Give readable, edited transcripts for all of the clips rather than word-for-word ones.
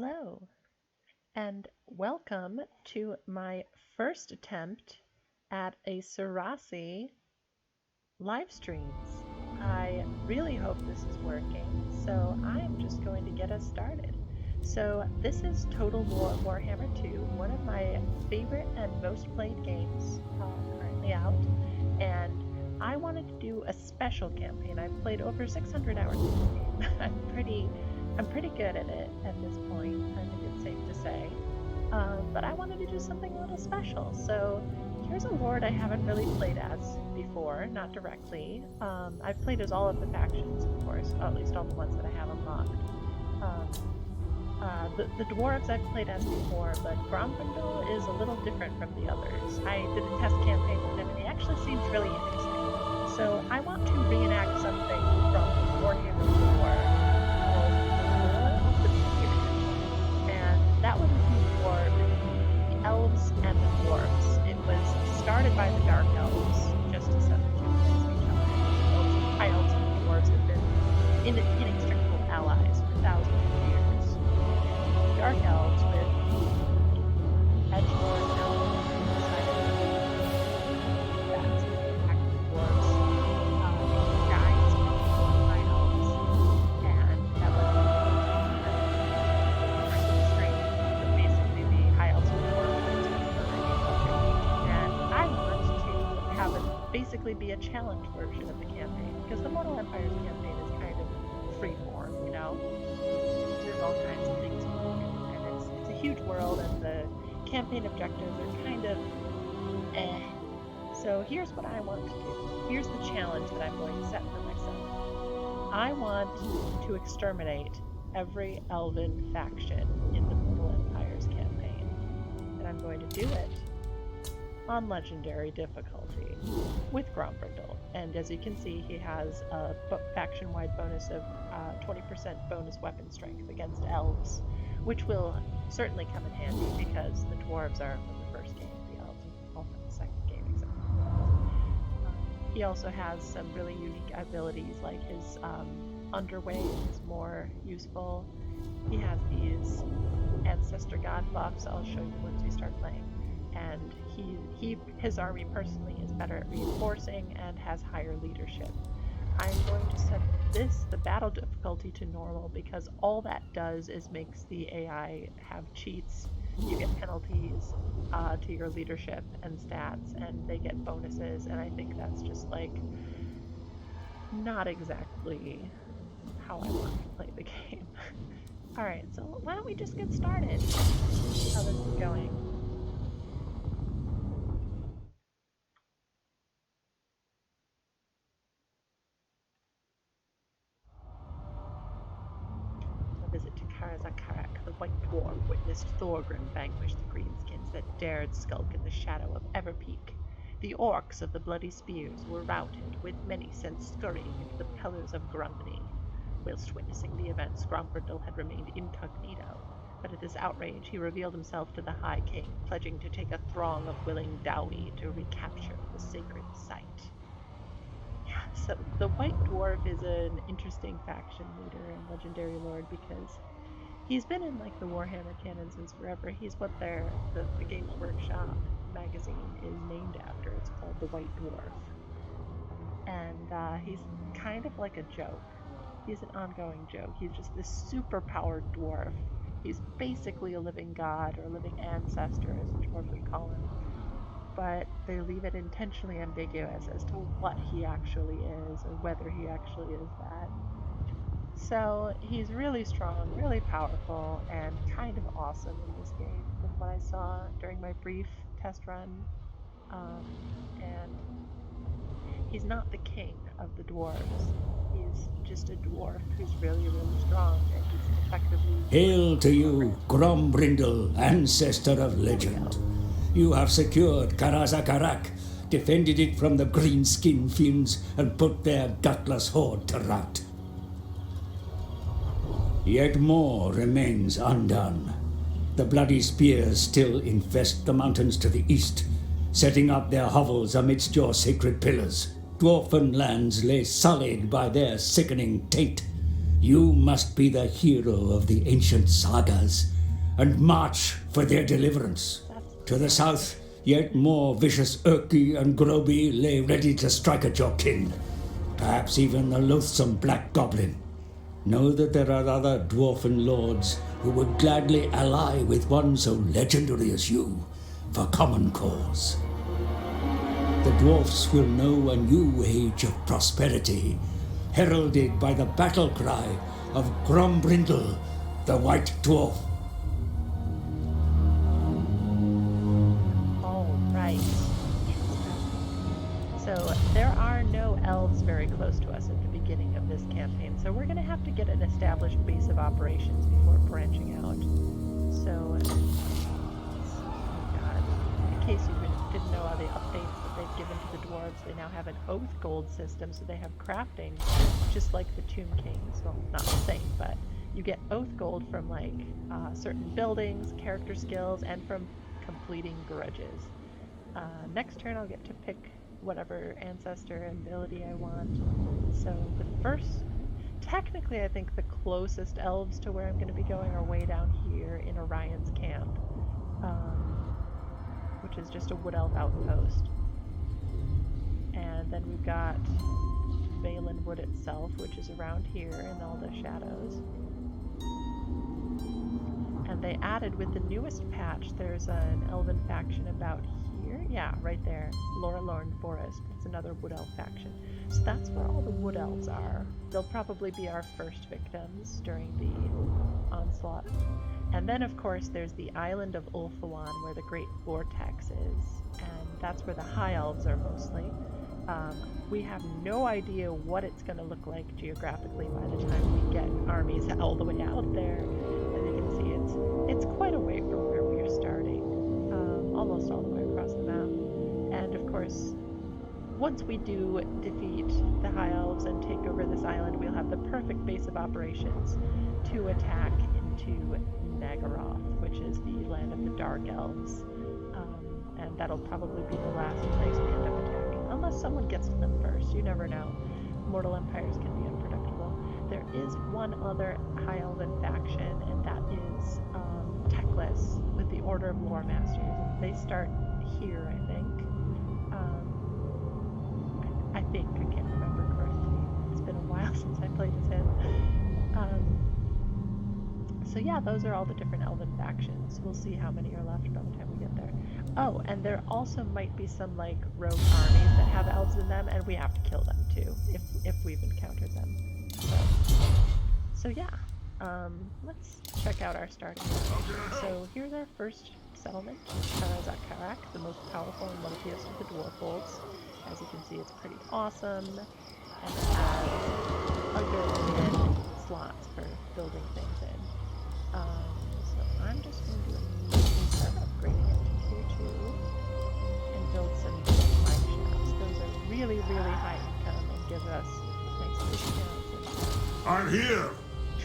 Hello, and welcome to my first attempt at a Sarasi live streams. I really hope this is working, so I'm just going to get us started. So this is Total War Warhammer 2, one of my favorite and most played games currently out, and I wanted to do a special campaign. I've played over 600 hours of this game. I'm pretty good at it at this point, I think it's safe to say. But I wanted to do something a little special, so here's a lord I haven't really played as before, not directly. I've played as all of the factions, of course, or at least all the ones that I have unlocked. The dwarves I've played as before, but Grombrindal is a little different from the others. I did a test campaign with him, and he actually seems really interesting. So I want to reenact something from Warhammer 4 called War of the Beginning, and that was a war between the elves and the dwarves. It was started by the dark elves, just to set the two against each other. High elves and the dwarves have been inextricable allies for thousands of years. Dark elves with edgelord elves decided to attack the dwarves. Guys with high elves, and that was strange. But basically, the high elves and dwarves and I want to have it basically be a challenge version of the campaign, because the Mortal Empires campaign is kind of freeform, you know? There's all kinds of things you can do, and it's a huge world, and the campaign objectives are kind of eh. So here's what I want to do. Here's the challenge that I'm going to set for myself. I want to exterminate every elven faction in the Mortal Empires campaign, and I'm going to do it on legendary difficulty with Grombrindal. And as you can see, he has a faction-wide bonus of 20% bonus weapon strength against elves, which will certainly come in handy because the dwarves are from the first game, the elves are all from the second game, except for the dwarves. He also has some really unique abilities, like his underway is more useful. He has these ancestor god buffs I'll show you once we start playing. And his army personally is better at reinforcing and has higher leadership. I'm going to set the battle difficulty to normal, because all that does is makes the AI have cheats. You get penalties to your leadership and stats, and they get bonuses, and I think that's just like not exactly how I want to play the game. Alright, so why don't we just get started? See how this is going. Visit to Karazakarak, the White Dwarf witnessed Thorgrim vanquish the greenskins that dared skulk in the shadow of Everpeak. The orcs of the Bloody Spears were routed, with many sent scurrying into the pillars of Grundny. Whilst witnessing the events, Grombrindal had remained incognito, but at this outrage he revealed himself to the High King, pledging to take a throng of willing Dowie to recapture the sacred site. So the White Dwarf is an interesting faction leader and legendary lord, because he's been in like the Warhammer canon since forever. He's what the Games Workshop magazine is named after. It's called the White Dwarf, and he's kind of like a joke. He's an ongoing joke. He's just this super powered dwarf. He's basically a living god, or living ancestor, as the dwarf would call him. But they leave it intentionally ambiguous as to what he actually is, or whether he actually is that. So he's really strong, really powerful, and kind of awesome in this game from what I saw during my brief test run. And he's not the king of the dwarves. He's just a dwarf who's really, really strong, and he's effectively... Hail to you, Grombrindal, ancestor of legend. You have secured Karazakarak, defended it from the greenskin fiends, and put their gutless horde to rout. Yet more remains undone. The bloody spears still infest the mountains to the east, setting up their hovels amidst your sacred pillars. Dwarfen lands lay sullied by their sickening taint, You must be the hero of the ancient sagas and march for their deliverance. To the south, yet more vicious Urki and Groby lay ready to strike at your kin. Perhaps even a loathsome black goblin. Know that there are other dwarfen lords who would gladly ally with one so legendary as you for common cause. The dwarfs will know a new age of prosperity, heralded by the battle cry of Grombrindle, the White Dwarf. All right. So there are no elves very close to us at the beginning of this campaign, so we're going to have to get an established base of operations before branching out. So, in case you didn't know all the updates that they've given to the dwarves, they now have an oath gold system, so they have crafting just like the Tomb Kings. Well, not the same, but you get oath gold from like certain buildings, character skills, and from completing grudges. Next turn I'll get to pick whatever ancestor and ability I want. So the first, technically I think the closest elves to where I'm going to be going are way down here in Orion's camp, which is just a wood elf outpost. And then we've got Valen Wood itself, which is around here in all the shadows. And they added with the newest patch, there's an elven faction about here. Yeah, right there. Lorelorn Forest. It's another wood elf faction. So that's where all the wood elves are. They'll probably be our first victims during the onslaught. And then, of course, there's the island of Ulthuan, where the Great Vortex is. And that's where the high elves are mostly. We have no idea what it's going to look like geographically by the time we get armies all the way out there. As you can see, it's quite a way from where we are starting, almost all the way across the map. And of course, once we do defeat the High Elves and take over this island, we'll have the perfect base of operations to attack into Nagaroth, which is the land of the Dark Elves. And that'll probably be the last place we end up attacking, unless someone gets to them first. You never know. Mortal empires can be unpredictable. There is one other High Elven faction, and that is Teclis with the Order of Lore Masters. They start here, I think. I can't remember correctly. It's been a while since I played as him. So yeah, those are all the different elven factions. We'll see how many are left by the time we get there. Oh, and there also might be some like rogue armies that have elves in them, and we have to kill them too if we've encountered them. So yeah, let's check out our starting location. So here's our first settlement, Karazakarak, the most powerful and wealthiest of the dwarf holds. As you can see, it's pretty awesome, and it has a billion slots for building things in. So I'm just going to immediately start upgrading it to tier 2 and build some mine shafts. Those are really, really high income and give us nice discounts and I'm here!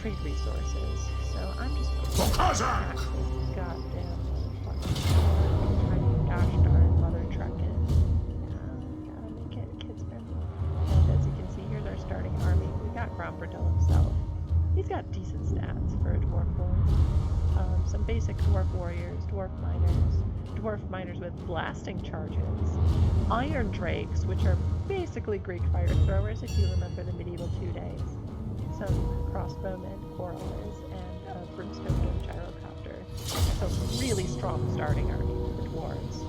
trade resources. So I'm just going to attack this goddamn motherfucker. Gosh darn mother truckin'. Gotta make it kids friendly. And as you can see, here's our starting army. We got Grombrindle himself. He's got decent stats for a dwarf horde. Some basic dwarf warriors, dwarf miners with blasting charges, iron drakes, which are basically Greek fire throwers if you remember the medieval 2 days, some crossbowmen, quarrelers, and a brimstone gyrocopter. So it's a really strong starting army for the dwarves.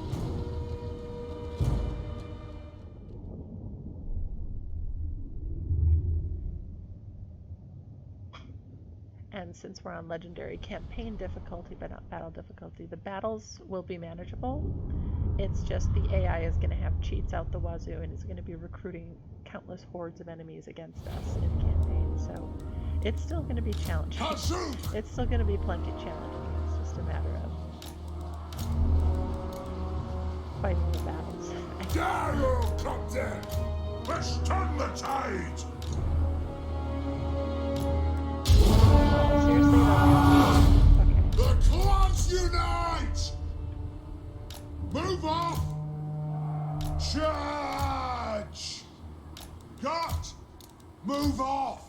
And since we're on legendary campaign difficulty, but not battle difficulty, the battles will be manageable. It's just the AI is going to have cheats out the wazoo and is going to be recruiting countless hordes of enemies against us in campaign. So it's still going to be challenging. It's still going to be plenty challenging. It's just a matter of fighting the battles. Dare you, Captain! Let's turn the tide! Seriously, okay. The clans unite! Move off! Charge! Cut! Move off!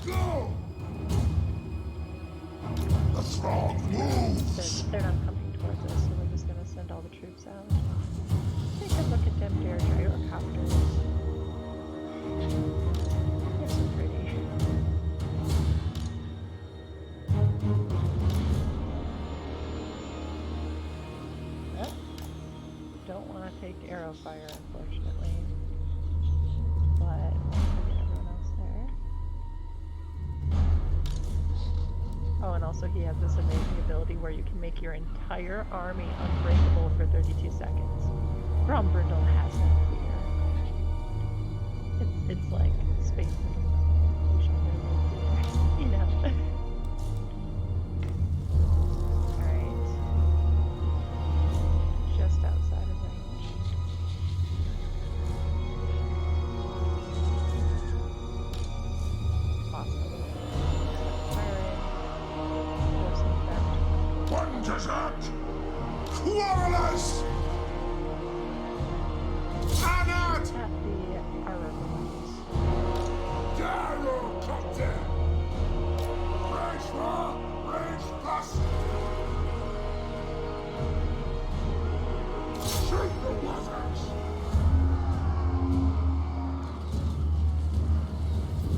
Go! The throng moves! They're not coming towards us, so we're just gonna send all the troops out. Take a look at them dare gyrocopters. They're so pretty. Oh, don't want to take arrow fire, unfortunately. But I'll get everyone else there. Oh, and also he has this amazing ability where you can make your entire army unbreakable for 32 seconds. Grombrindle has no fear. It's like space invasion, you know. Alright. Just outside of range. Awesome. Firing. Forcing them to One desert! Quarrelers! Anat! at the armaments. Gyrocopter! Range 4! Range plus! Shoot the waters!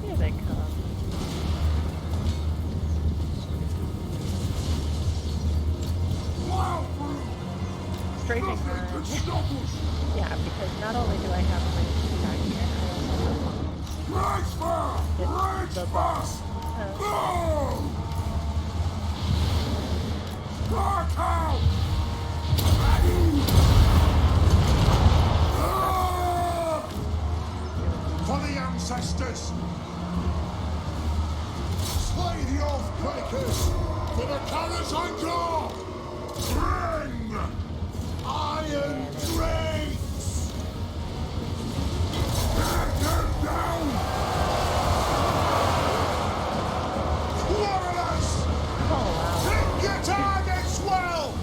Here they come. Wild brew! Strafing Nothing her. can stop us! Yeah, because not only do I have a range attack here, I also have bombs. Range 4! Range The plus! Go! Spark out! For the ancestors! Slay the Oathbreakers! For the colours on door! Bring! Iron Drakes! Get them down! Quarrelers! Oh wow. Pick your targets well!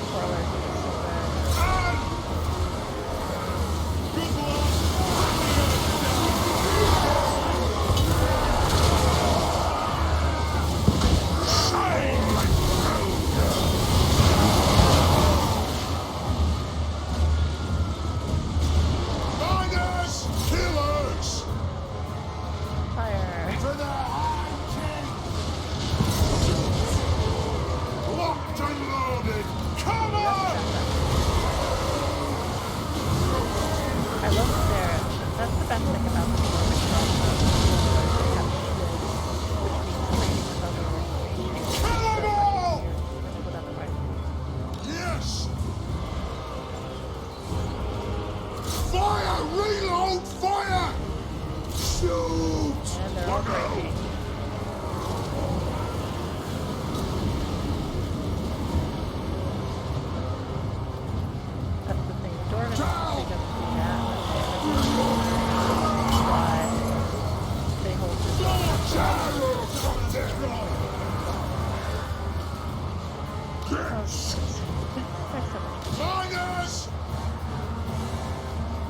Spoilers are so bad. And... Good luck! Shine like miners! Killers! Fire. For the High King! Locked and loaded! Come on! I love that they're, that's the best thing about the performance of they have shields, which means training with other range. Kill them all! Than it would otherwise be. Yes! Fire! Reload! Fire! Shoot! And they're all breaking. That's the thing. The Dorgan actually doesn't do that much damage. But they hold this Gyrocopter! Oh, there's so much. Miners!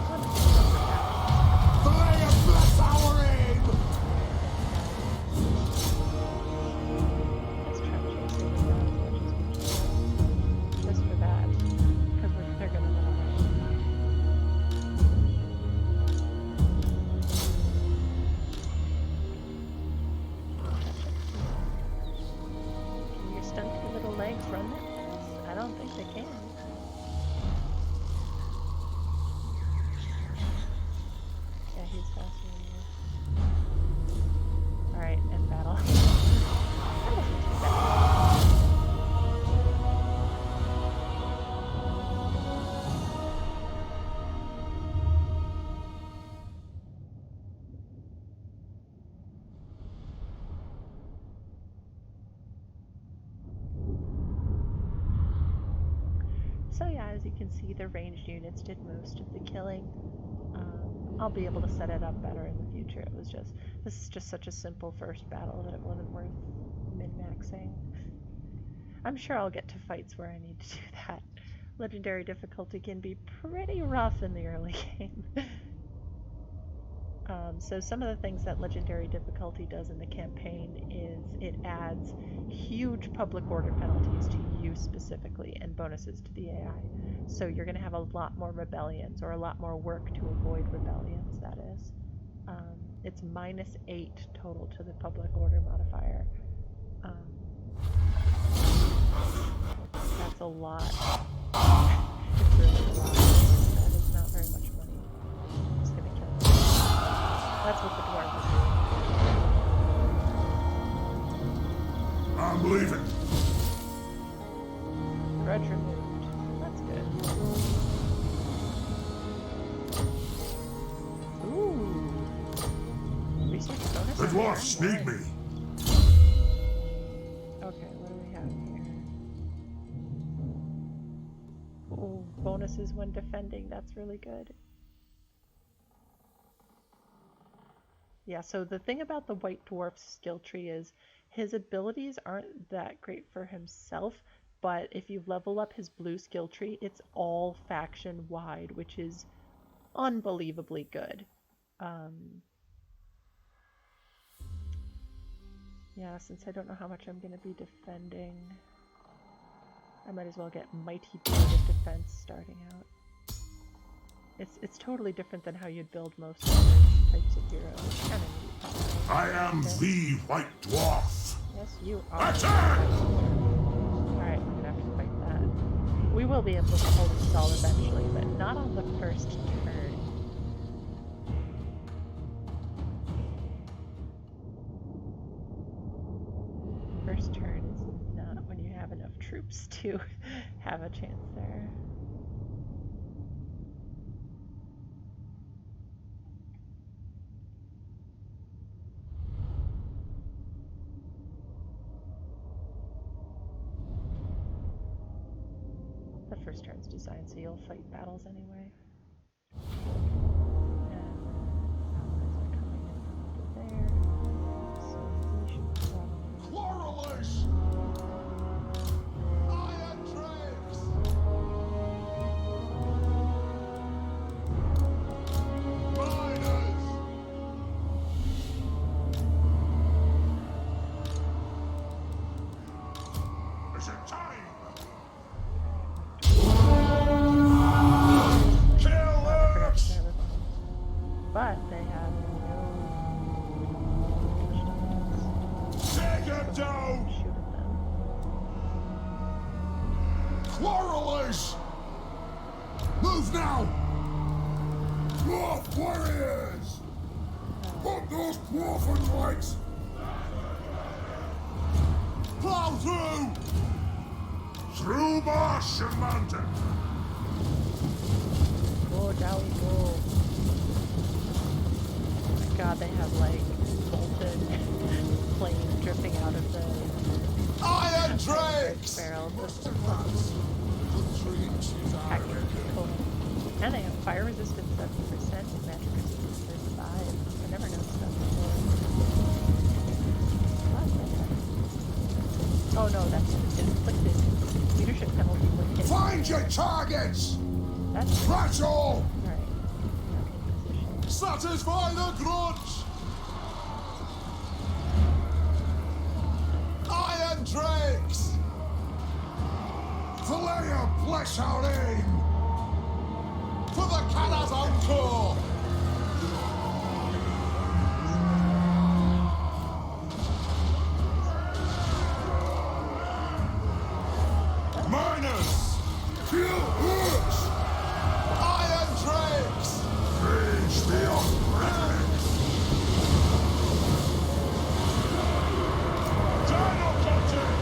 Wonderful. Fire bless our aim! Let's try to chase them down as much as we can. Just for that. Because they're gonna run away. Can your stunty little legs run that fast? I don't think they can. Yeah, he's faster than you. Alright, end battle. That wasn't too bad. So yeah, as you can see, the ranged units did most of the killing. I'll be able to set it up better in the future. This is just such a simple first battle that it wasn't worth min-maxing. I'm sure I'll get to fights where I need to do that. Legendary difficulty can be pretty rough in the early game. So some of the things that legendary difficulty does in the campaign is it adds huge public order penalties to you specifically and bonuses to the AI. So you're going to have a lot more rebellions or a lot more work to avoid rebellions, that is. It's -8 total to the public order modifier. That's a lot. It's really a lot. That is not very much money. I'm just gonna kill him. That's what the dwarf is doing. I'm leaving. Grudge removed. That's good. Ooh. Research bonus. The dwarfs need me. Okay, what do we have here? Oh, bonuses when defending. That's really good. Yeah, so the thing about the White Dwarf's skill tree is his abilities aren't that great for himself, but if you level up his blue skill tree, it's all faction wide, which is unbelievably good. Yeah, since I don't know how much I'm going to be defending, I might as well get Mighty Blade of Defense starting out. It's totally different than how you'd build most other types of heroes. It's kind of neat. I am the White Dwarf. Yes, you are. Attack! Alright, we're gonna have to fight that. We will be able to hold a stall eventually, but not on the first turn. First turn is not when you have enough troops to have a chance there. The first turn's designed so you'll fight battles anyway. And allies are coming in from over there. So we should probably... Quarrelers! Iron Drakes! Miners! Is it time? Killers! But they have no... Take him down! Shoot at them. Quarrelers! Move now! Dwarf warriors! Put those dwarfen lights! Plow through! Through marsh and mountain! Go, down, go. Oh my god, they have like molten flame dripping out of the Iron Drakes barrels. Hacking people. And they have fire resistance 7% and magic resistance 35. I never noticed that before. Oh no, that's inflicted. Leadership penalty when hit. Find your targets! That's Crash all! alright. Satisfy the grudge! Iron Drakes! Valea bless our aim! For the Cannon's Encore! Miners! Kill hooks! Iron Drakes! Rage beyond reckoning! Dino Captain!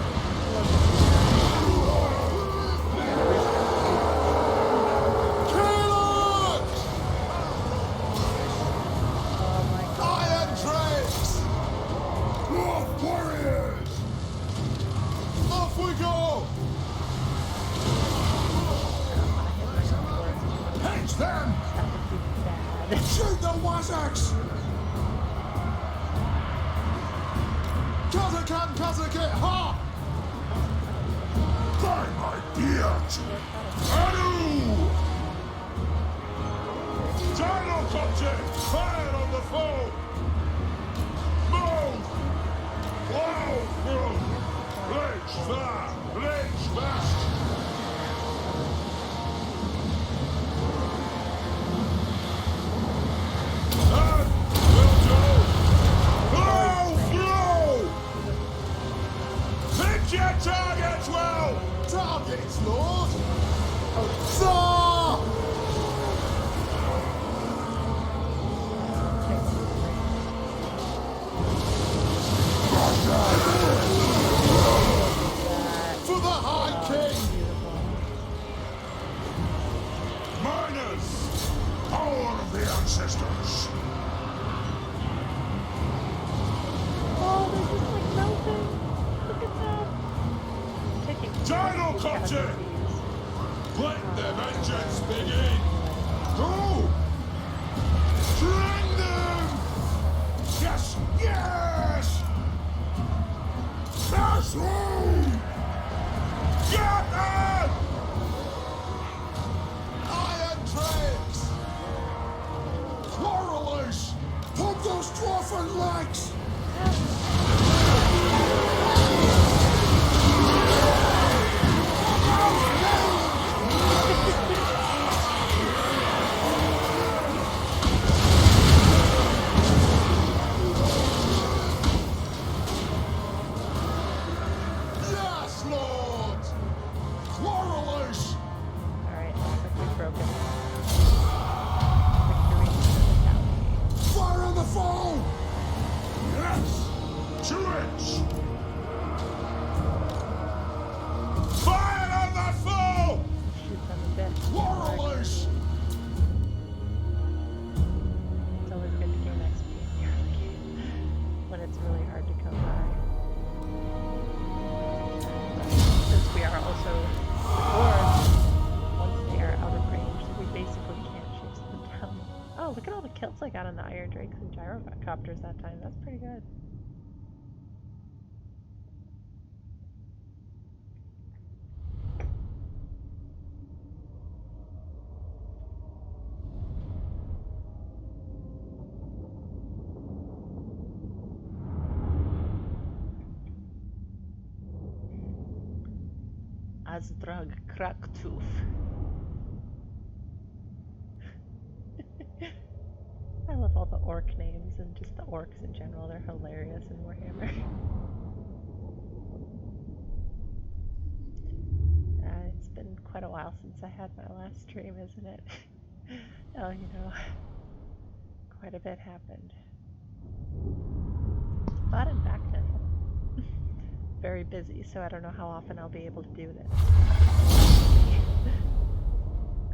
Kill hooks! Oh my god. Iron Drakes! Dwarf warriors! Off we go! Hit them! That would be bad. Shoot the Wazzaks! Kazakan, Kazakit, ha! By my beard! Anu! Gyrocopter! Fire on the foe! Move! Wow! Move! Bridge far! Bridge fast! And will do! Blow! Blow! Hit your targets well! Targets, Lord! Saw! For the High King! Miners! Power of the ancestors! Oh, they're just like melting. Look at that. Taking Gyrocopter! Let the vengeance begin! Go! String them! Yes! Yes! Pass through! Get them! Iron tracks! Quarrelers! Pump those dwarfen legs! Yes, Lord! Quarrelers! Alright, quickly broken. Victory for the county. Fire on the foe! Yes! To it! Fire on the foe! Shoot them a bit. Quarrelers! It's always good to gain XP in the early game when it's really hard to come by. Since we are also dwarves, once they are out of range, we basically can't chase them down. Oh, look at all the kills I got on the Iron Drakes and Gyrocopters that time. That's pretty good. Azdrag Kraktooth. I love all the orc names and just the orcs in general. They're hilarious in Warhammer. It's been quite a while since I had my last stream, isn't it? Oh, you know, quite a bit happened. But I'm back now. Very busy, so I don't know how often I'll be able to do this.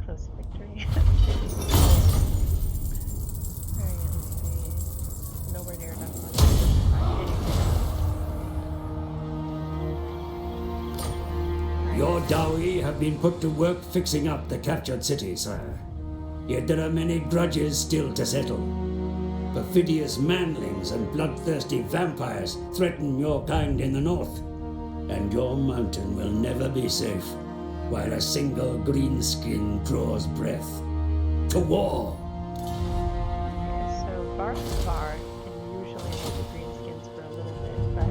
Close victory. Alright, let's see. Nowhere near enough money. Your Dowie have been put to work fixing up the captured city, sire. Yet there are many grudges still to settle. Perfidious manlings and bloodthirsty vampires threaten your kind in the north, and your mountain will never be safe while a single greenskin draws breath. To war! Okay, so Barthvar can usually hold the greenskins for a little bit, but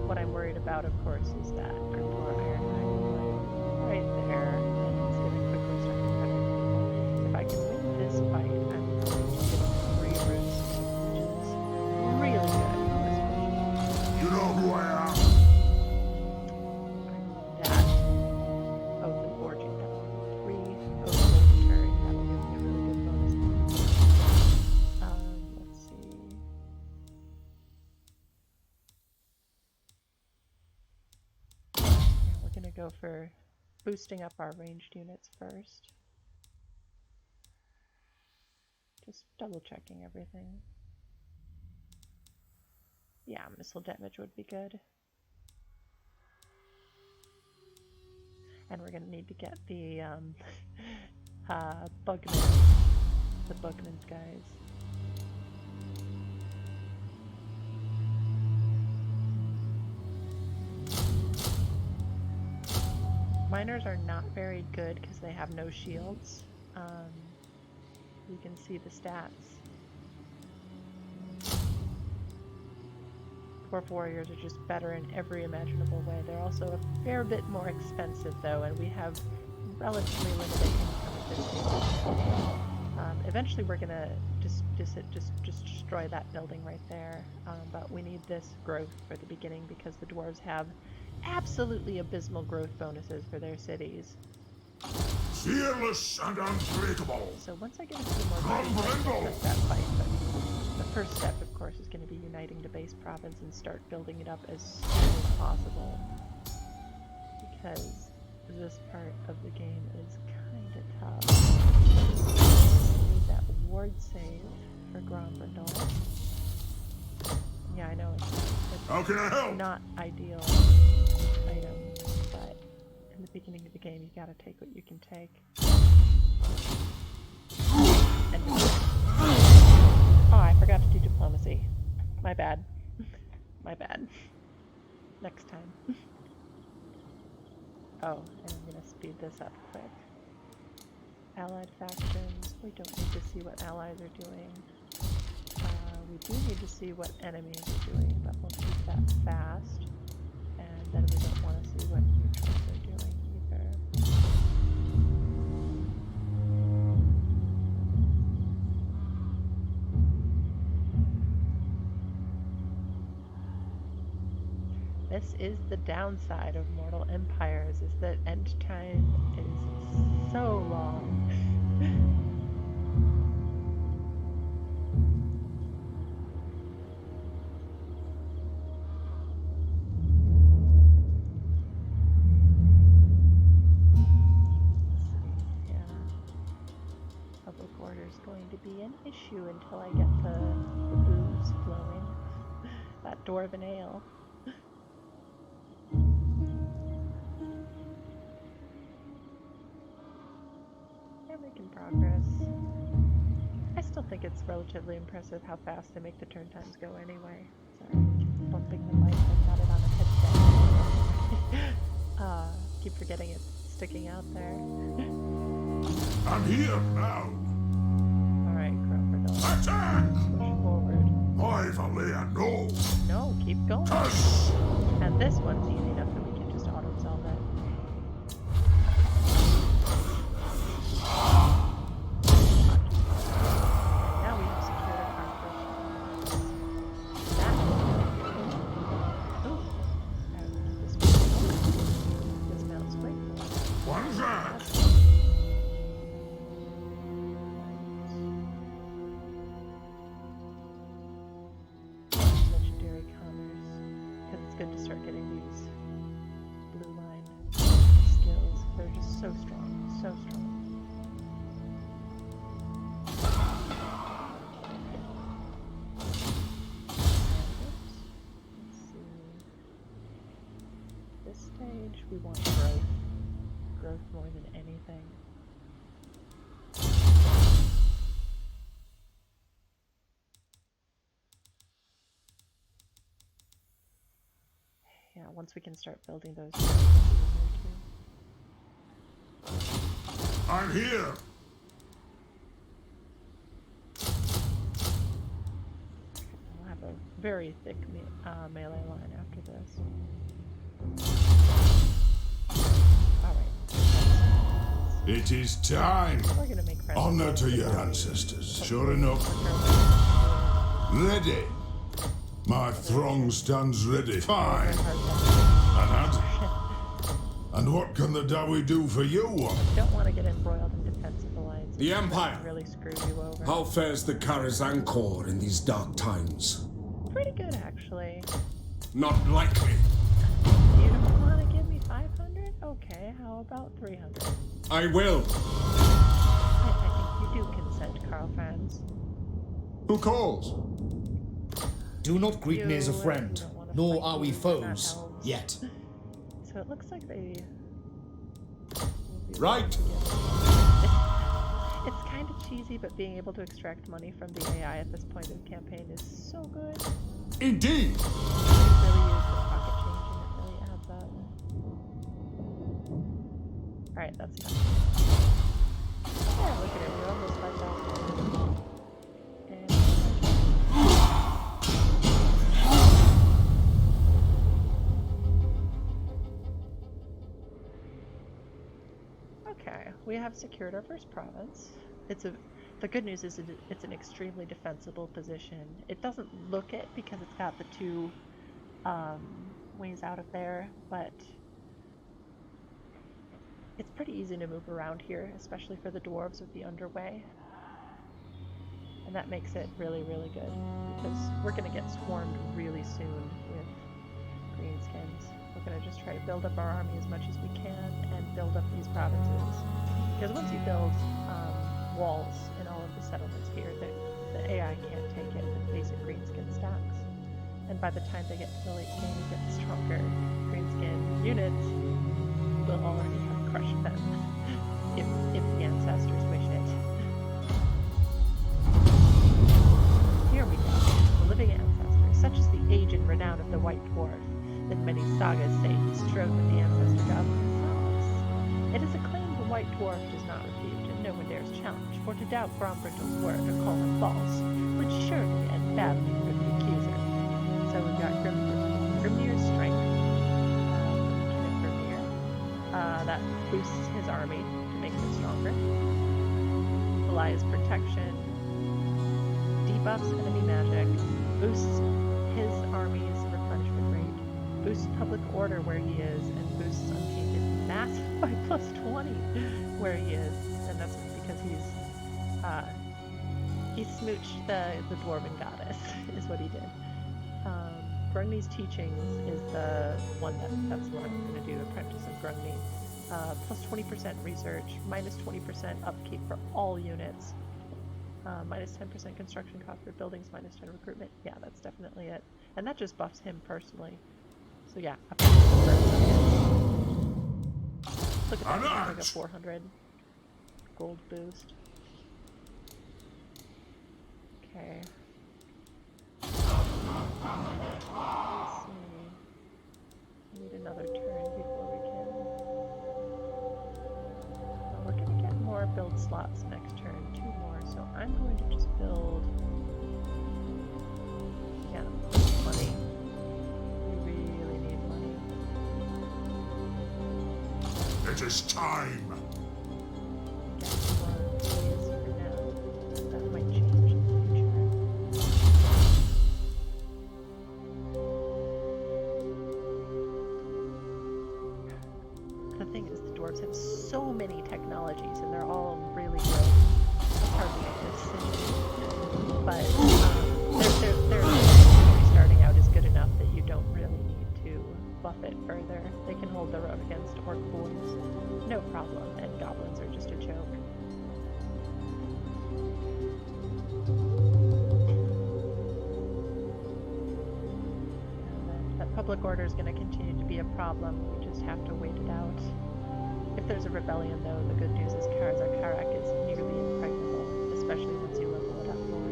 what I'm worried about, of course, is that Grimoire Ironhide right there, and it's going to quickly start to cut it. If I can win this fight, I'm going to get 3 roots, which is really good for this fight. You know who I am? That oath and forging, that will be 3 oath and turn. That'll give me a really good bonus. Let's see. Yeah, we're gonna go for boosting up our ranged units first. Just double checking everything. Yeah, missile damage would be good. And we're gonna need to get the Bugman, the Bugman's guys. Miners are not very good because they have no shields. You can see the stats. Dwarf warriors are just better in every imaginable way. They're also a fair bit more expensive, though, and we have relatively limited income at this stage. Eventually, we're gonna just destroy that building right there. But we need this growth for the beginning because the dwarves have absolutely abysmal growth bonuses for their cities. Fearless and unbreakable. So once I get a few more cities, I can press that fight. But the first step, of course, is going to be uniting the base province and start building it up as soon as possible. Because this part of the game is kind of tough. I need that ward save for Grombrindal. Yeah, I know it's How can I help? not ideal item, but in the beginning of the game, you gotta take what you can take. And oh, I forgot to do diplomacy. My bad. My bad. Next time. Oh, and I'm gonna speed this up quick. Allied factions. We don't need to see what allies are doing. We do need to see what enemies are doing, but we'll keep that fast. And then we don't want to see what neutrals are doing either. This is the downside of mortal empires, is that end time is so long. Going to be an issue until I get the booze flowing. That dwarven ale. They're making progress. I still think it's relatively impressive how fast they make the turn times go anyway. Sorry, bumping the mic. I've got it on a headset. Keep forgetting it's sticking out there. I'm here now. Attack! Push forward. Rivalry, no! No, keep going. Hush! And this one's easy enough that we can just auto-solve it. Now we have secured our first. That this mounts grateful. One's that! Good to start getting these blue line skills. They're just so strong, so strong. Let's see. This stage, we want growth. Growth more than anything. Yeah, once we can start building those. I'm here. We'll have a very thick melee line after this. Alright. It is time. We're gonna make friends. Honor to your ancestors. Sure enough. Ready. My throng stands ready. Fine. And what can the Dawi do for you? I don't want to get embroiled in defensive alliances. The Empire. Really screw you over. How fares the Karazhan Corps in these dark times? Pretty good, actually. Not likely. You don't want to give me 500? Okay, how about 300? I will. I think you do consent, Carl Franz. Who calls? Do not greet me as a friend, nor are we foes, elves. yet. So it looks like they... Right. It's kind of cheesy, but being able to extract money from the AI at this point of the campaign is so good. Indeed. You really use the pocket change and it really adds up. Alright, that's enough. Yeah, look at it, we're almost 5,000. we have secured our first province. The good news is it's an extremely defensible position. It doesn't look it because it's got the two ways out of there, but it's pretty easy to move around here, especially for the dwarves with the underway. And that makes it really, really good because we're going to get swarmed really soon with greenskins. We're going to just try to build up our army as much as we can and build up these provinces. Because once you build walls in all of the settlements here, the AI can't take it with basic greenskin stacks. And by the time they get to the late game and get stronger greenskin units, we'll already have crushed them if the ancestors wish it. Here we go, the living ancestor, such is the age and renown of the White Dwarf, that many sagas say he strode with the ancestor goblin Thomas. It is a claim the White Dwarf does not refute, and no one dares challenge, for to doubt Grombrindle's word or call him false would surely end badly for the accuser. So we've got Grimnir's strength, Lieutenant Grimnir, that boosts his army to make him stronger. Elias' protection, debuffs enemy magic, boosts his army's replenishment rate, boosts public order where he is, and boosts untainted mass by plus 20 where he is. And that's because he smooched the dwarven goddess is what he did. Grungni's teachings is the one that's what I'm going to do, Apprentice of Grungni. Plus 20% research, minus 20% upkeep for all units, minus 10% construction cost for buildings, minus 10 recruitment. Yeah, that's definitely it. And that just buffs him personally. So yeah, look at that, like a 400 gold boost. Okay. Let's see. We need another turn before we can. Well, we're gonna get more build slots next turn, 2 more, so I'm going to just build. Yeah, money. We really need money. It is time. Get more please for now. That might change in the future. The thing is, the dwarves have so many technologies, and they're all really good. It's hard to make a decision, but their starting out is good enough that you don't really need to buff it further. They can hold their own against orc boys, no problem, and goblins are just a joke. And that public order is going to continue to be a problem. We just have to wait it out. If there's a rebellion, though, the good news is Karak is nearly impregnable, especially once you level it up more.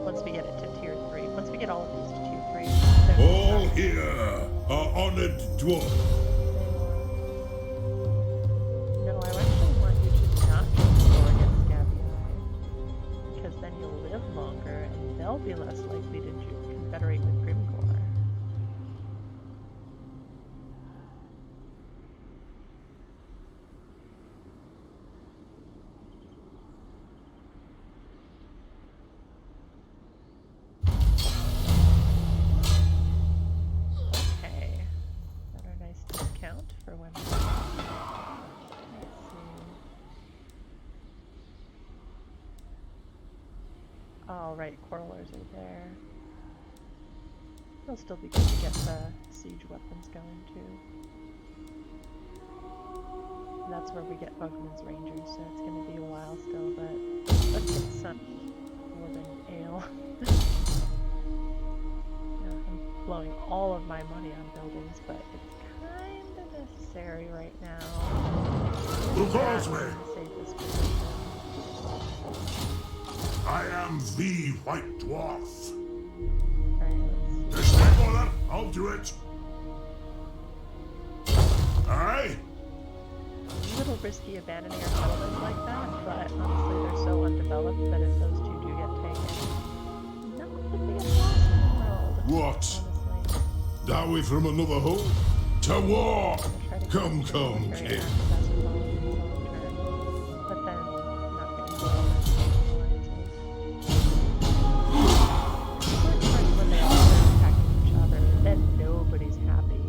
Once we get it to tier 3. Once we get all of these to tier 3, All here are honored dwarf. No, I actually want you to not go against Gabii, because then you'll live longer, and they'll be less likely to confederate with Grimgor. For when let's see. All right, quarrelers are there. It'll still be good to get the siege weapons going too. And that's where we get Bugman's Rangers, so it's going to be a while still, but let's get some Dwarven Ale. I'm blowing all of my money on buildings, but it's kind of necessary right now. Who calls me? Safest position. I am the White Dwarf. Alright, let's This way, brother. I'll do it. Aye? a little risky abandoning our settlements like that, but honestly they're so undeveloped that if those two do get taken, not the biggest loss in the world. What? Honestly. Thou we from another home? To war! I'm gonna try to Come, Very come, active kid. as a long term. But then not getting alliances. Worst part's when they all start attacking each other, then nobody's happy.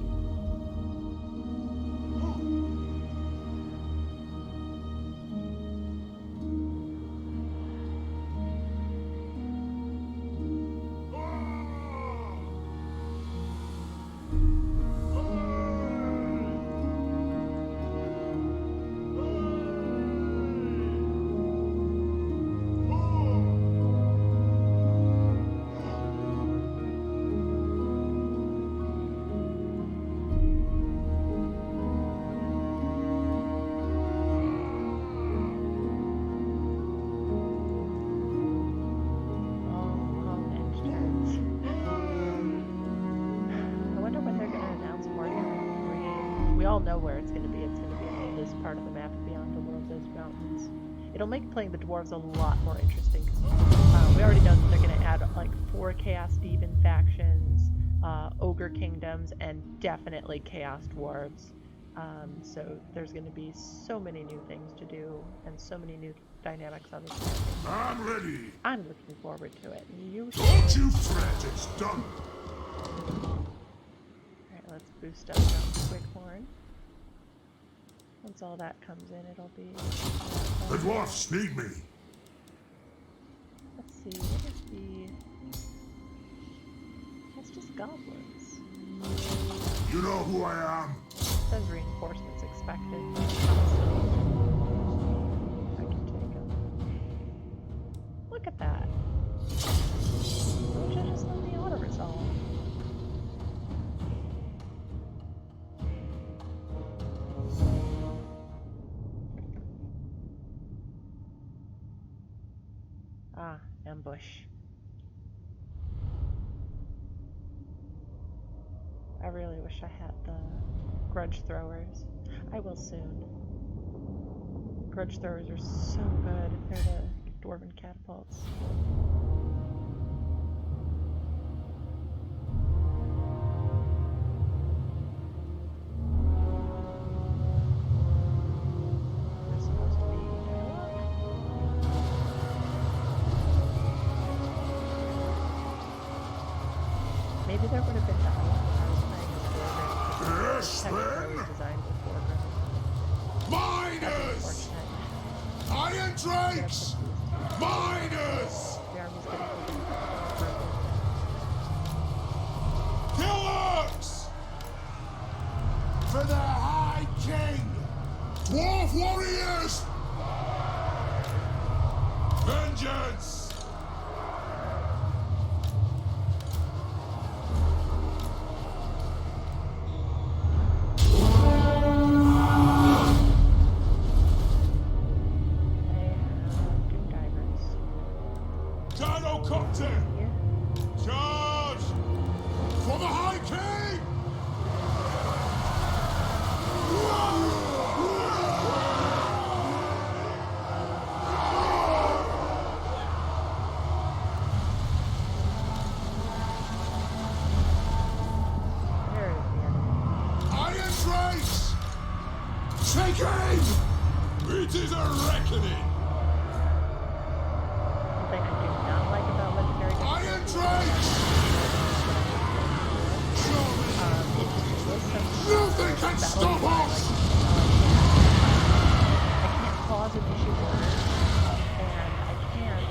Long edge turns. I wonder when they're going to announce Warhammer 3. We all know where it's going to be. It's going to be in this part of the map beyond the World's Edge Mountains. It'll make playing the dwarves a lot more interesting because we already know that they're going to add like 4 Chaos Demon factions, Ogre Kingdoms, and definitely Chaos Dwarves. So there's going to be so many new things to do and so many new dynamics on this campaign. I'm ready. I'm looking forward to it. You should. Don't you fret, it's done. Alright, let's boost up Mountain Quighorn. Once all that comes in, it'll be... The dwarfs need me. Let's see, what is the... It's just goblins. You know who I am. It says reinforcements expected. I can take them. Look at that. Which I just love the auto-resolve. Ah, ambush. I really wish I had the grudge throwers. I will soon. Grudge throwers are so good. They're the dwarven catapults. There's supposed to be dialogue. Maybe there would have been dialogue if I was playing as Dwarven. Yes, Technically men. designed with Dwarven. That's Miners! unfortunate. Iron drakes! Miners! The army's getting broken. Killers! For the High King! Dwarf warriors! Vengeance! They have Doom Divers Dino-copter! here. Charge! For the High King! There is the enemy. Iron drakes! Take aim! It is a reckoning! One thing I do not like about Legendary Iron difficulty drakes! it lists some Nothing can battle stop UI, us! I can't pause and issue orders, and I can't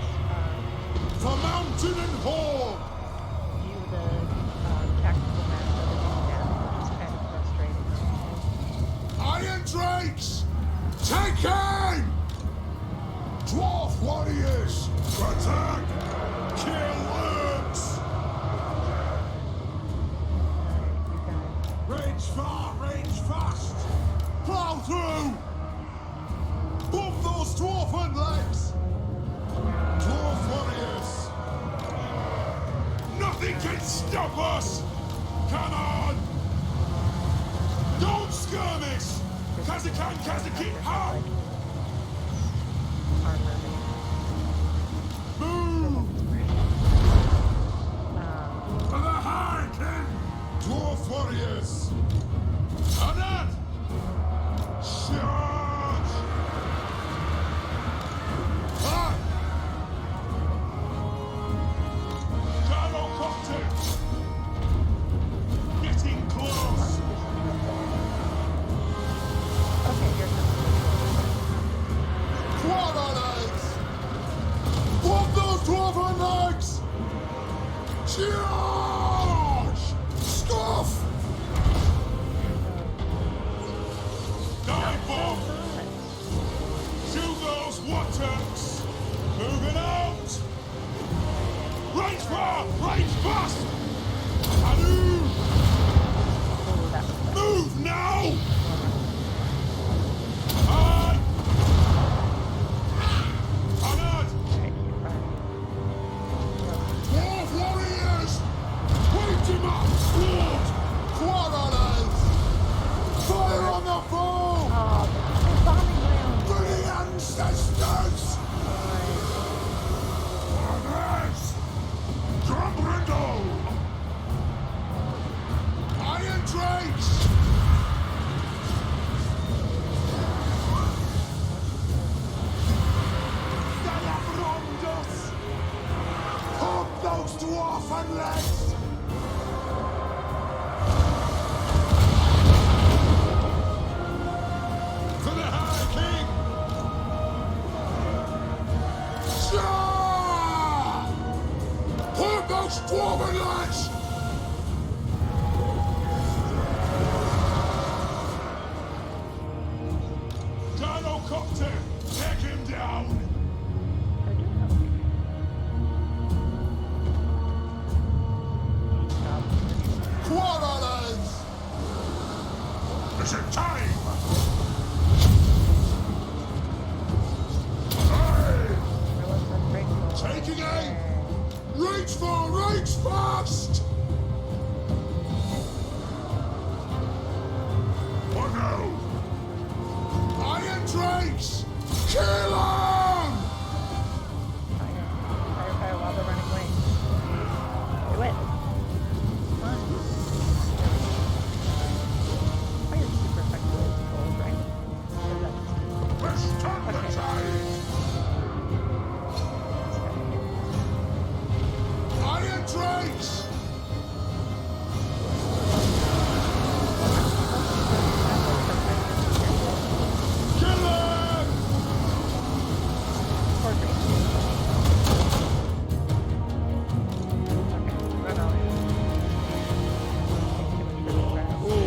For mountain and hall! view the tactical map of the map, which is kind of frustrating. Iron drakes! Take aim! Dwarf warriors! Attack! Kill worms! You guys, Range far, range fast! Plow through! Bump those dwarfen legs! Dwarf warriors! Nothing can stop us! Come on! Don't skirmish! Kazakan, Kazakit, how? armor Move! For the High King! Dwarf warriors! Anan! Charge! Stuff! Dive bomb! Shoot those waters! Moving out! Right far! Right fast! Halloo! Oh, that was better. Move now! On! Honored! Okay, keep firing. Dwarf warriors! Wait him up! Sword! Quarrelers! Fire on the foe! Oh, they're bombing my own. For the ancestors! Others! Grumbrindle! Iron Drakes! They have wronged us! Hug those dwarfen legs! For the High King! Charge! Hug those dwarven legs! Gyrocopter! Take him down! They're doing okay. Quarrelers! Is it time? Hey! Everyone's unbreakable. Taking aim! Reach fast! Oh no! Iron Drakes! Kill 'em! Fire. Fire, fire while they're running away. Do it. Come on. Fire is super effective as gold, right? Or is that just Let's turn the Okay. tide! Iron Drakes! Kill 'em! Poor Drake. Okay, run out. Ooh.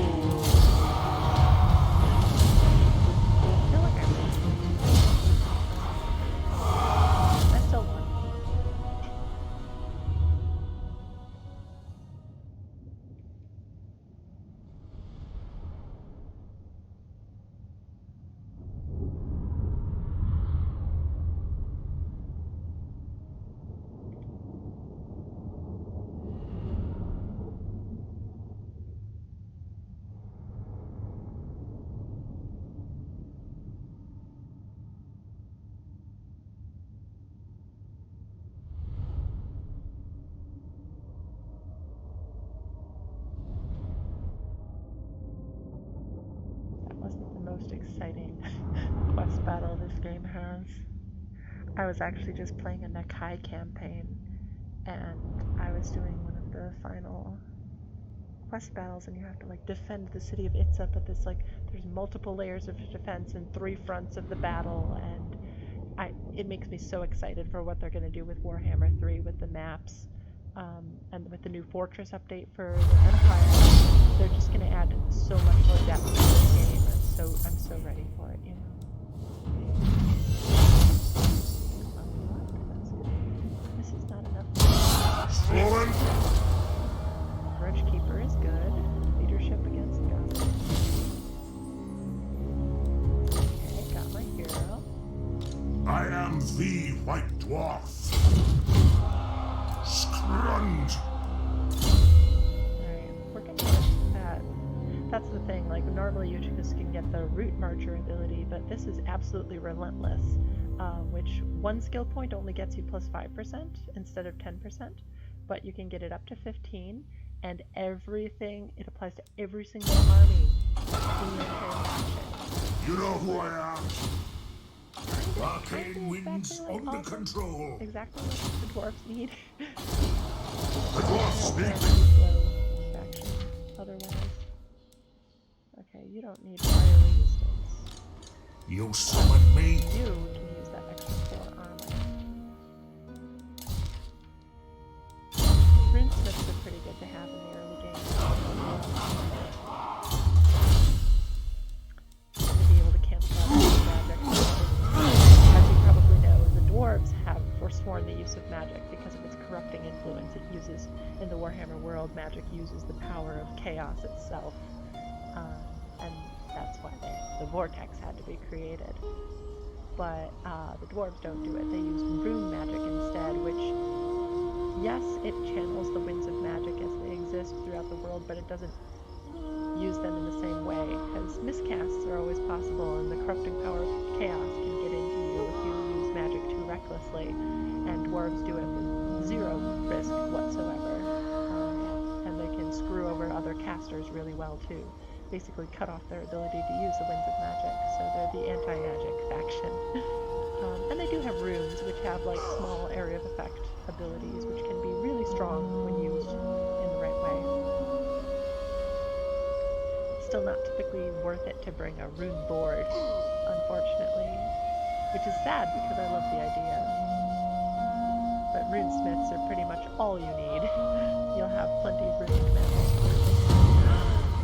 I feel like I still won. That wasn't the most exciting quest battle this game has. I was actually just playing a Nakai campaign, and I was doing one of the final quest battles, and you have to like defend the city of Itza, but there's multiple layers of defense and 3 fronts of the battle, and it makes me so excited for what they're going to do with Warhammer 3 with the maps, and with the new Fortress update for the Empire. They're just going to add so much more depth to this game, and I'm so ready for it, you know. That's good. This is not enough. Fallen! Grudge Keeper is good. Leadership against gods. Okay, got my hero. I am the White Dwarf. Scrund! Alright, we're gonna get that. That's the thing, like normally you just can get the Root Marcher ability, but this is absolutely relentless, which one skill point only gets you plus 5% instead of 10%, but you can get it up to 15, and everything, it applies to every single army in the entire faction. You know who I am? Kinda Arcane winds exactly like under all the- control. Exactly what the dwarves need. The dwarfs They're speak. a slow faction, otherwise. Okay, you don't need fire resistance. You summoned me. You can use that extra 4 armor. Rinse good to have in the early game. To be able to cancel out magic. As you probably know, the dwarves have forsworn the use of magic because of its corrupting influence. It uses, in the Warhammer world, magic uses the power of chaos itself. And that's why the vortex had to be created. But the dwarves don't do it. They use rune magic instead, which, yes, it channels the winds of magic as they exist throughout the world, but it doesn't use them in the same way, because miscasts are always possible, and the corrupting power of chaos can get into you if you use magic too recklessly, and dwarves do it with zero risk whatsoever. And they can screw over other casters really well, too. Basically cut off their ability to use the winds of magic, so they're the anti-magic faction. And they do have runes, which have like small area of effect abilities, which can be really strong when used in the right way. Still not typically worth it to bring a rune board, unfortunately, which is sad because I love the idea. But runesmiths are pretty much all you need. You'll have plenty of runic magic.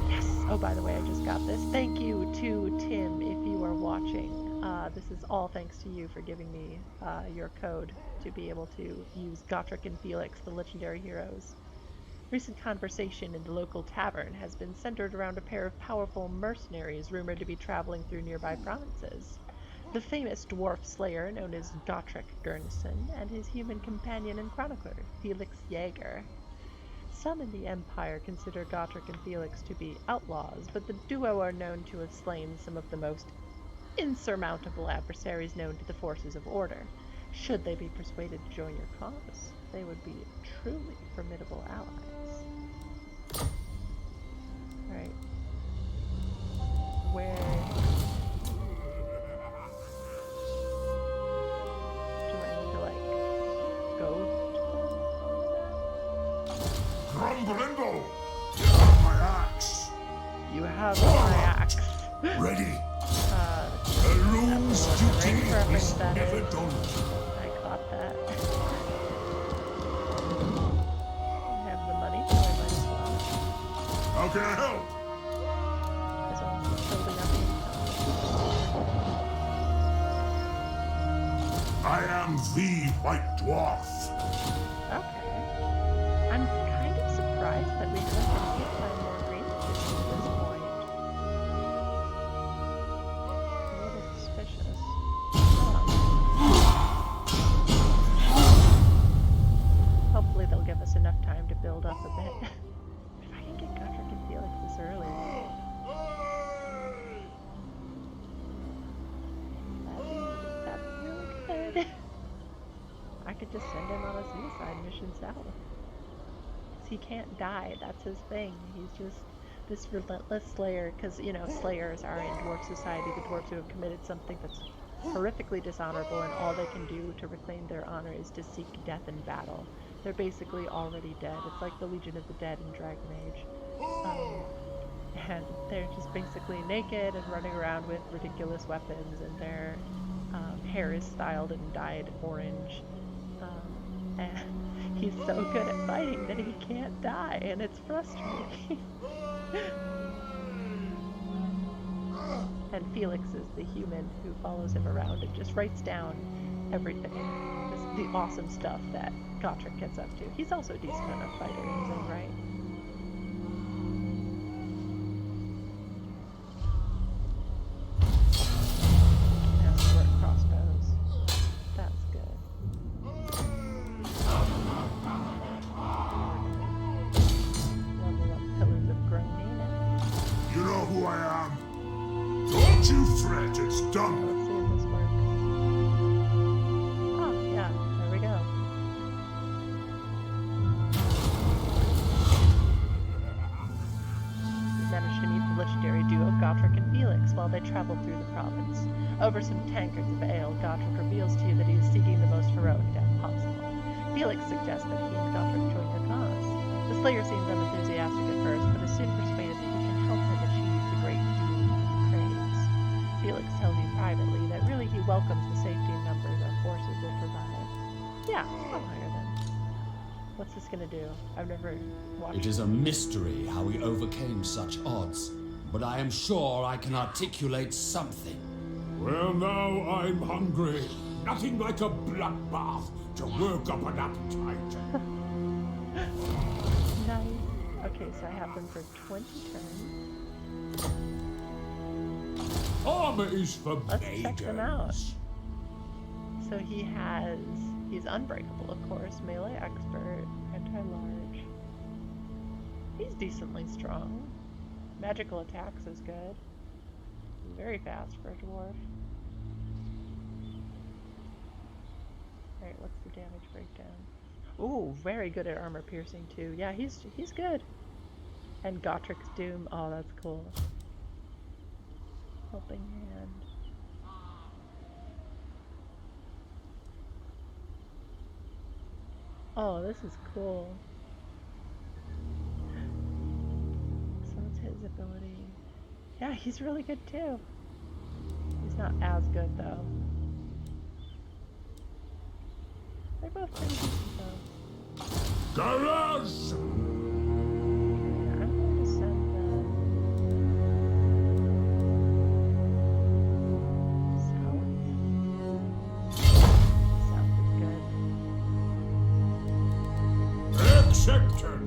Yes! Oh, by the way, I just got this. Thank you to Tim if you are watching. This is all thanks to you for giving me your code to be able to use Gotrek and Felix, the legendary heroes. Recent conversation in the local tavern has been centered around a pair of powerful mercenaries rumored to be traveling through nearby provinces. The famous dwarf slayer known as Gotrek Gurnson and his human companion and chronicler, Felix Jaeger. Some in the Empire consider Gotrek and Felix to be outlaws, but the duo are known to have slain some of the most insurmountable adversaries known to the forces of order. Should they be persuaded to join your cause, they would be truly formidable allies. Alright. Where... do I need to, like, go to? Grumbrindle! You have my axe! You have my axe. Ready! The rune's duty is that never is. done. I caught that. I have the money, so I might as well. How can I help? Because I'm building up I am the White Dwarf. Okay. I'm kind of surprised that we haven't been hit by more ranges at this point. A little suspicious. Hopefully they'll give us enough time to build up a bit. If I can get Gotrek and Felix this early, that'd be really good. I could just send him on a suicide mission south. He can't die, that's his thing. He's just this relentless slayer, because, you know, slayers are in dwarf society, the dwarves who have committed something that's horrifically dishonorable, and all they can do to reclaim their honor is to seek death in battle. They're basically already dead. It's like the Legion of the Dead in Dragon Age. And they're just basically naked and running around with ridiculous weapons, and their hair is styled and dyed orange. And he's so good at fighting that he can't die, and it's frustrating. And Felix is the human who follows him around and just writes down everything. Just the awesome stuff that Gotrek gets up to. He's also a decent enough fighter in his own right. Has to work crossbows. That's good. Level up Pillars of Groaning. You know who I am. Don't you fret, it's done. Let's see if this works. Oh, yeah, there we go. We managed to meet the legendary duo Gotrek and Felix while they traveled through the province. Over some tankards of ale, Gotrek reveals to you that he is seeking the most heroic death possible. Felix suggests that he and Gotrek join your cause. The Slayer seems unenthusiastic at first, but is soon persuaded that you can help him achieve the great doom he craves. Felix tells you privately that really he welcomes the safety and numbers our forces will provide. Yeah, I'll hire them. What's this gonna do? I've never watched. It is a mystery how we overcame such odds, but I am sure I can articulate something. Well, now I'm hungry. Nothing like a bloodbath to work up an appetite. Nice. Okay, so I have them for 20 turns. Armor is for Let's check them out. maidens. So he's unbreakable, of course, melee expert, anti-large. He's decently strong. Magical attacks is good. Very fast for a dwarf. Alright, what's the damage breakdown? Ooh, very good at armor piercing too. Yeah, he's good. And Gotrik's Doom. Oh, that's cool. Helping hand. Oh, this is cool. So it's his ability. Yeah, he's really good too. He's not as good though. They're both pretty decent though. Garage! I'm going to send south. South is good. Accepted!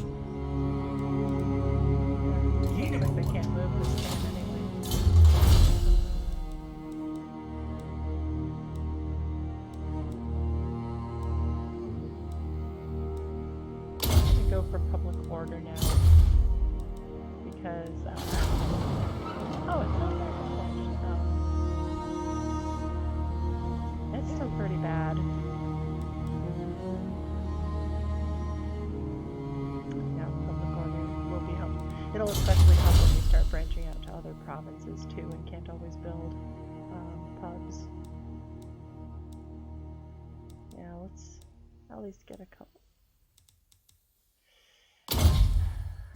Looks like they can't move this turn anyway. I'm gonna go for public order now. Because, oh, it's not that bad. It's still pretty bad. Yeah, public order will be helpful. It'll especially help when we start branching out to other provinces too and can't always build pubs. Yeah, let's at least get a couple.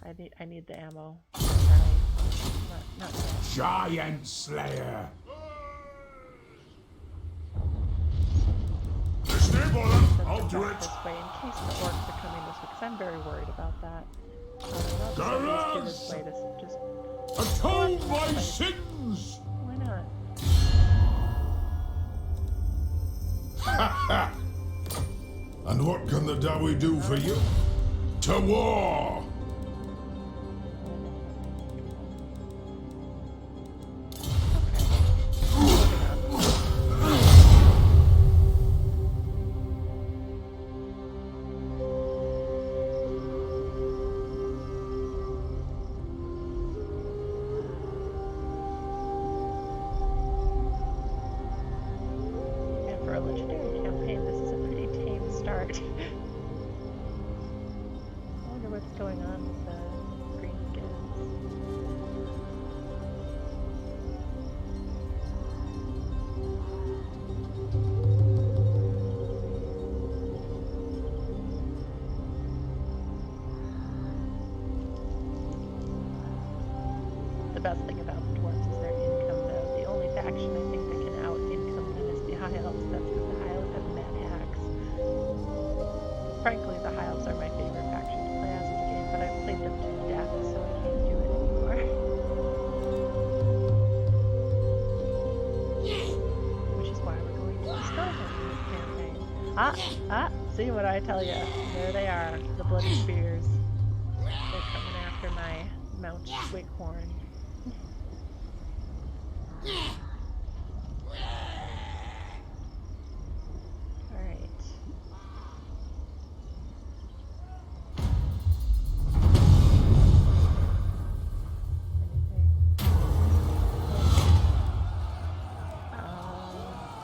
I need the ammo. Sorry. Not yet. Giant Slayer! Stable, I'll do it! This way in case the orcs are coming this way, because I'm very worried about that. I'll Garage! this way to just. Atone my sins! Why not? And what can the Dawi do for you? To war! And for a legendary campaign, this is a pretty tame start. I wonder what's going on with the greenskins. The best thing about the dwarves is their income, though. The only faction I think that can out-income them is the High Elves. That's because the High Elves have mad hacks. Frankly, the High Elves are my favorite faction to play as in the game, but I've played them to death, so I can't do it anymore. Which is why we're going to the Skeleton campaign. See what I tell you? There they are, the Bloody Spears. They're coming after my Mount Wighorn. Alright.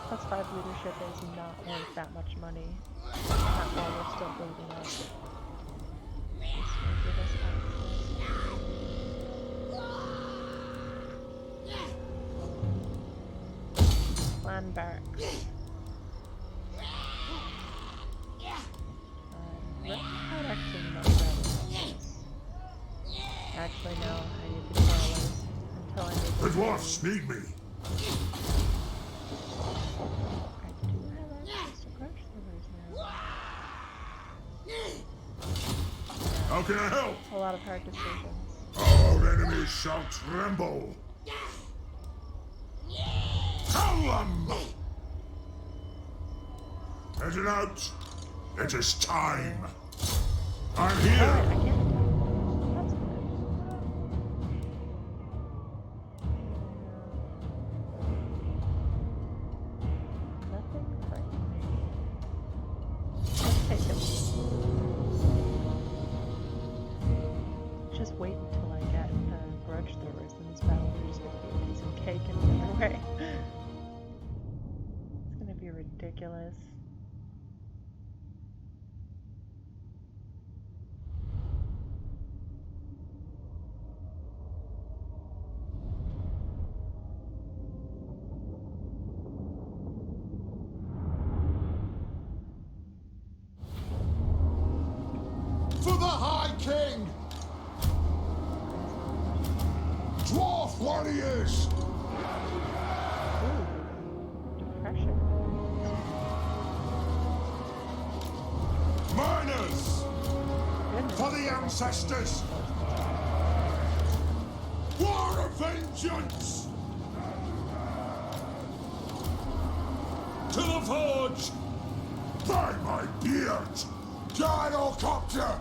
Plus 5 leadership is not worth that much money. Not while we're still building up. This will give us access. Clan barracks. Let's not actually know that. Actually, no. I need the dwellers until I make The dwarfs need me! I do have access to crush servers now. How can I help? A lot of hard decisions. Our enemies shall tremble. Tell them! Heading out. It is time. I'm Alright, I here. can't attack. That's good. Nothing frightening. Let's take him. Just wait until I get grudge throwers in this battle. They're just gonna be a piece of cake in the other way. It's gonna be ridiculous. For the High King! Dwarf warriors! Ooh, depression. Miners! Goodness. For the ancestors! War of vengeance! To the forge! By my beard! Gyrocopter!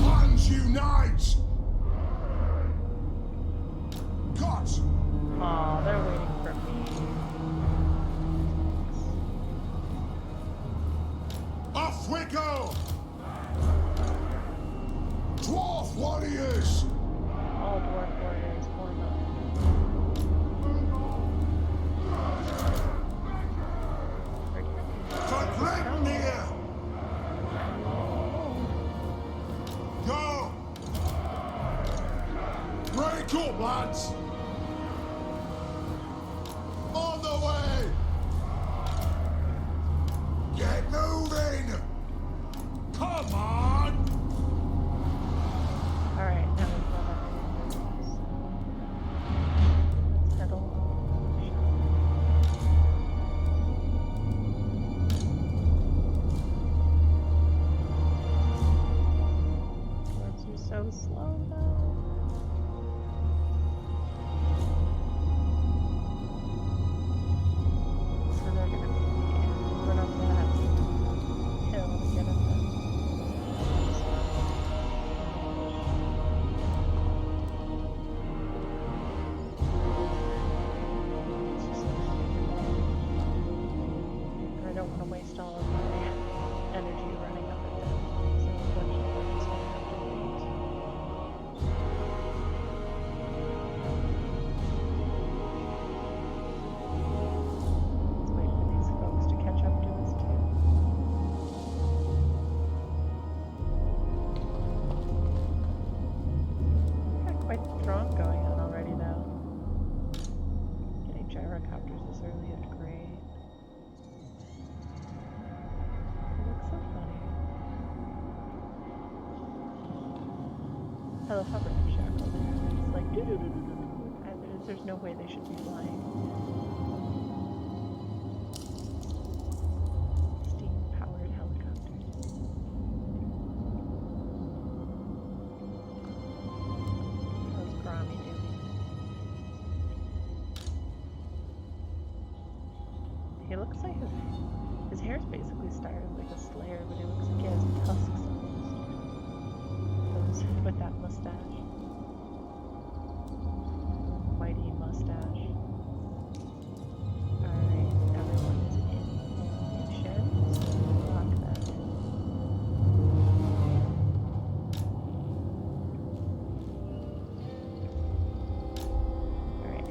Hands unite! Cut! Aw, they're waiting for me. Off we go! Dwarf warriors! All dwarf warriors form up. For Grimnir! Go! Break up, lads! On the way! Get moving! Come on! Alright, now we've got our enemies. Let's head along. Dwarves are so slow though. So they're gonna be run up that hill to get at them. And I don't want to waste all of my energy running up at them. So unfortunately, we're just gonna have to wait. Let's wait for these folks to catch up to us too. Got quite the throng going on already though. Getting gyrocopters this early is great. It looks so funny. I love how ramshackle they are. They're just like doo doo doo doo doo. There's no way they should be flying. Steam-powered helicopters. How's Grommy doing? He looks like his hair's basically styled like a slayer, but he looks like he has tusks almost. Those with that mustache. Mighty mustache. Alright, everyone is in formation. Lock that. Alright.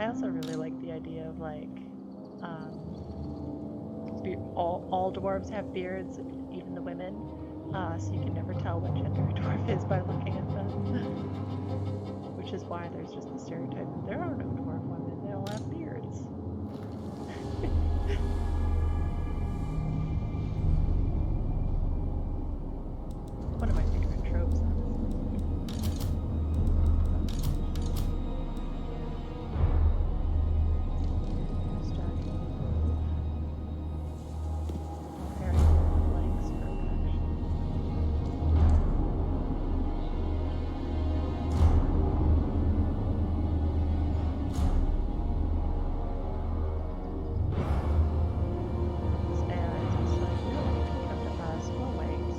also really like the idea of like all dwarves have beards, even the women, so you can never tell what gender a dwarf is by looking at them. Which is why there's just the stereotype that there are no dwarf women; they all have beards. One of my favorite tropes, honestly. Starting preparing the legs for action. This AI is just like, no, you can come to us always.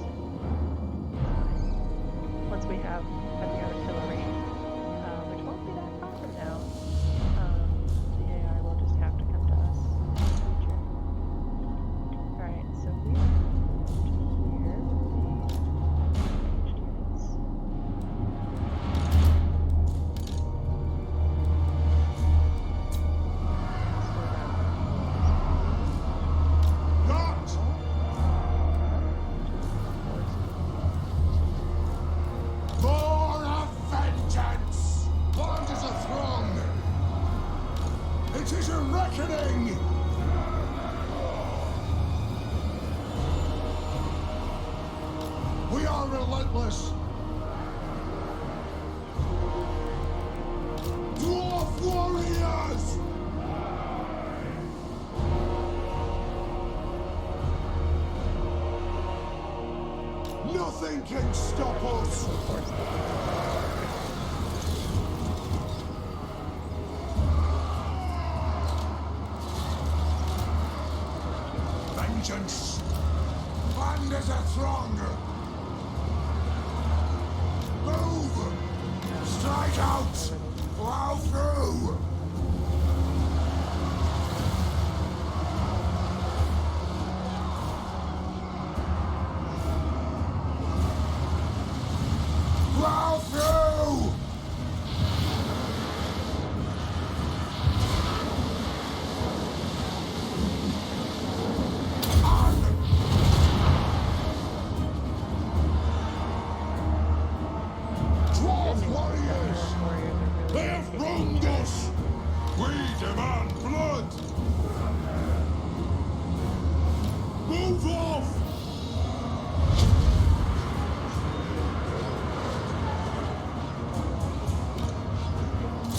Once we have heavy artillery, which won't be that far from now, the AI will just have to come to us in the future. Alright, so we are here with the ranged units. Not! More of vengeance! Land is a throng! It is a reckoning! We are relentless! Dwarf warriors! Nothing can stop us! Vengeance! Land is a throng! Move! Strike out! Plow through! Plow through! Dwarf warriors! They have wronged us! We demand blood! Move off!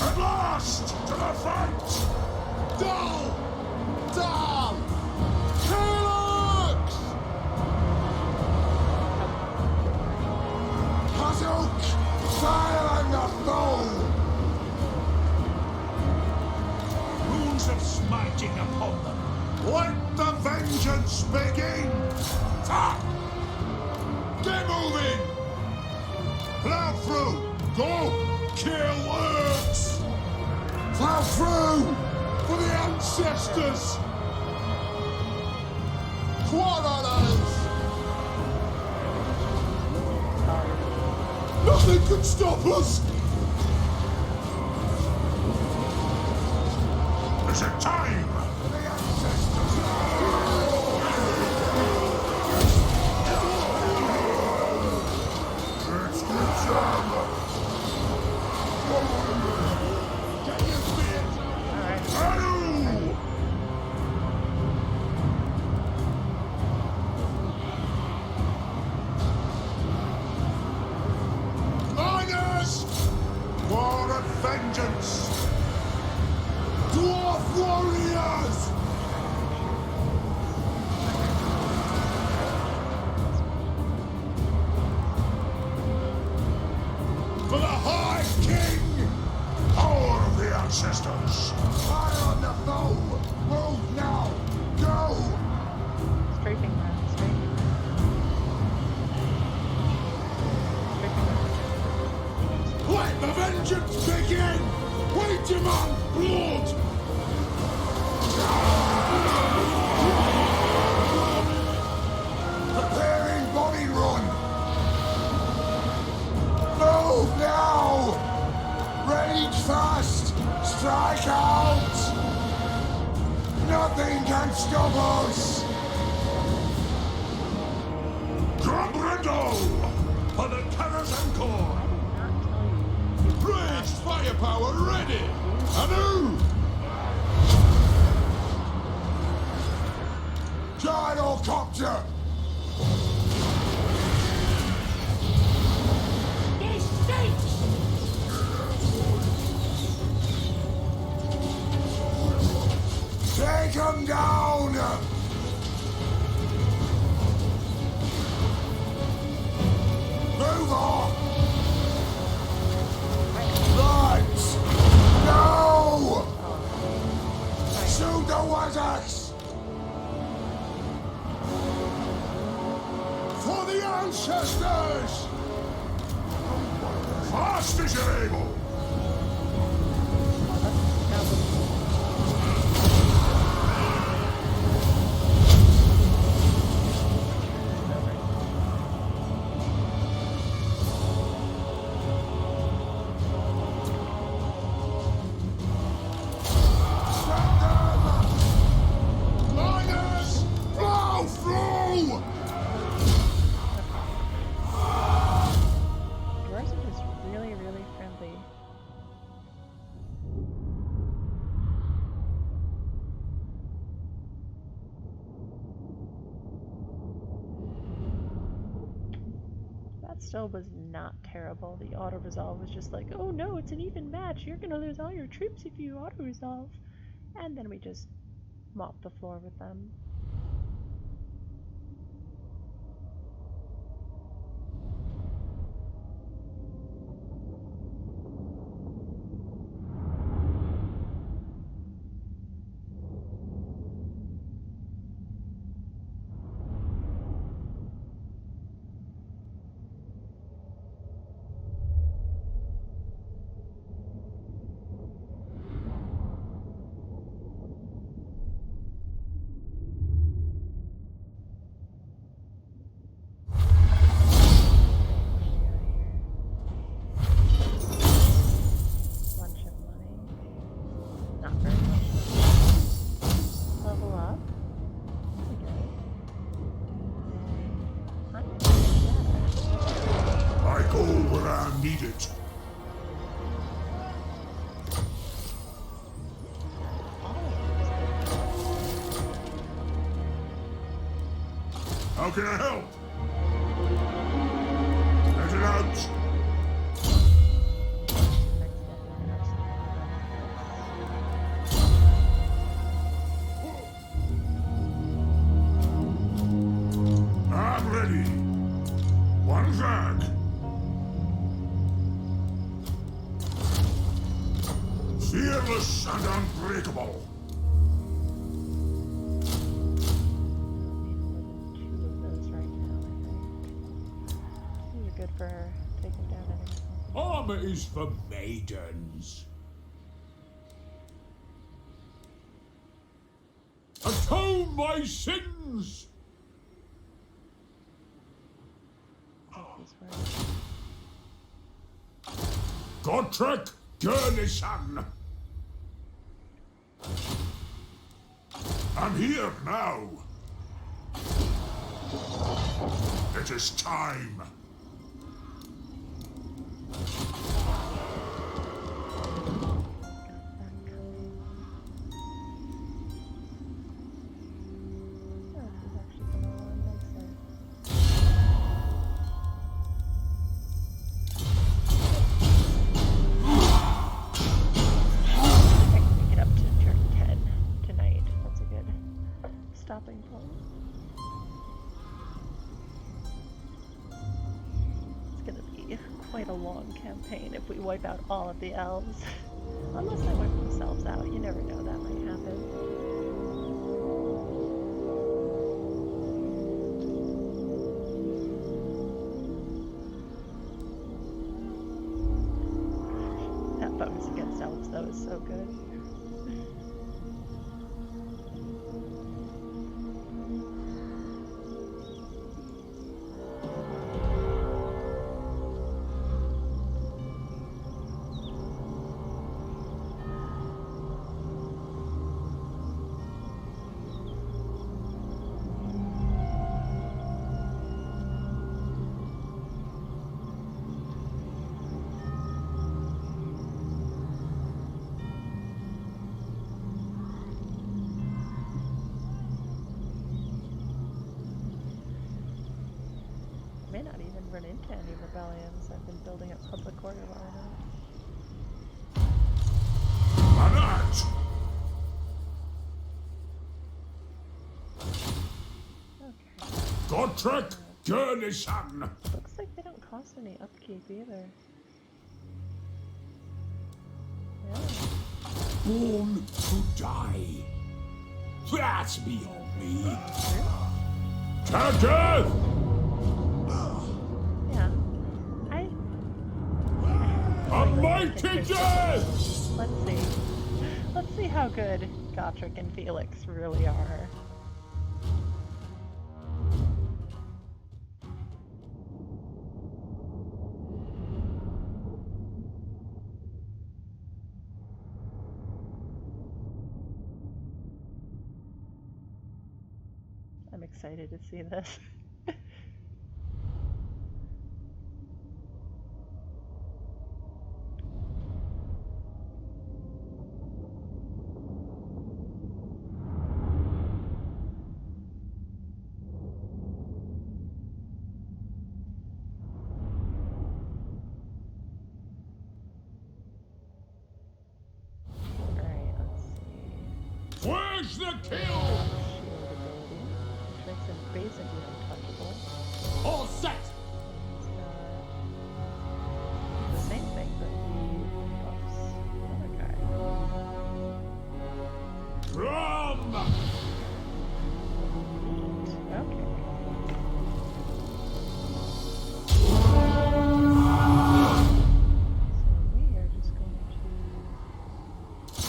At last! To the fight! Down! Down! Helix! Hazook! Fire on the foe! Runes of smiting upon them! Let the vengeance begin! Ta! Get moving! Plow through! Go! Kill Urks! Plow through! For the ancestors! Quarterers! Nothing can stop us! Is it time? For the ancestors! It's good time! Get your feet! Hello! Miners! War of vengeance! Dwarf warriors! For the High King! Power of the ancestors! Fire on the foe! Move now! Go! Strafing them, strafing them. Strafing them. Let the vengeance begin! We demand blood! Preparing body run! Move now! Rage fast! Strike out! Nothing can stop us! Grumbrando! For the Karazankor! Raged firepower ready! Anu! Gyrocopter! Take him down! Move on! Right! No! Shoot the Wazaks! For the ancestors! Fast as you're able! Miners! Blow through! Dwarves are just really, really friendly. That still was not terrible. The auto-resolve was just like, oh no, it's an even match. You're gonna lose all your troops if you auto-resolve. And then we just mopped the floor with them. Bunch of money. Not very much. Level up. There we go. I go where I'm needed. How can I help? Let it out. I'm ready. One flag. Fearless and unbreakable. Two of those right now, I think. These are good for taking down enemies. Armor is for maidens. Atone my sins! Take these words. Gotrek Gurnishan. I'm here now. It is time. Stopping point. It's gonna be quite a long campaign if we wipe out all of the elves. Unless they wipe themselves out, you never know, that might happen. That bonus against elves though is so good. run into any rebellions. I've been building up public order well enough. Manat! Okay. Gotrek Gurnisan! Looks like they don't cost any upkeep either. Yeah. Born to die. That's beyond me. Captain! Yeah. I A mighty death! Let's see. Let's see how good Gotrek and Felix really are. I'm excited to see this. Alright, let's see. Where's the kill? Shield ability, which makes him basically untouchable. All set! He's got the same thing, but he buffs another guy. Drum! Okay. So we are just going to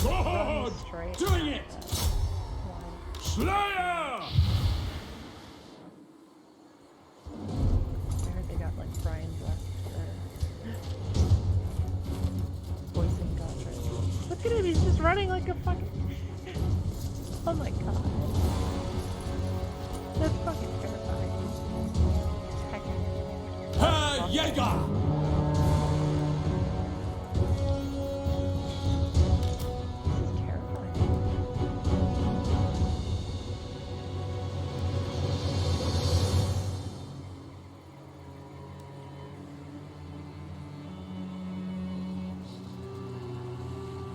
run God! straight Doing at it! that line. Slayer! I heard they got like Brian's left for voicing Gotrek. Look at him, he's just running like a fucking. Oh my god. That's fucking terrifying. Heck. Herr Jäger! This is terrifying.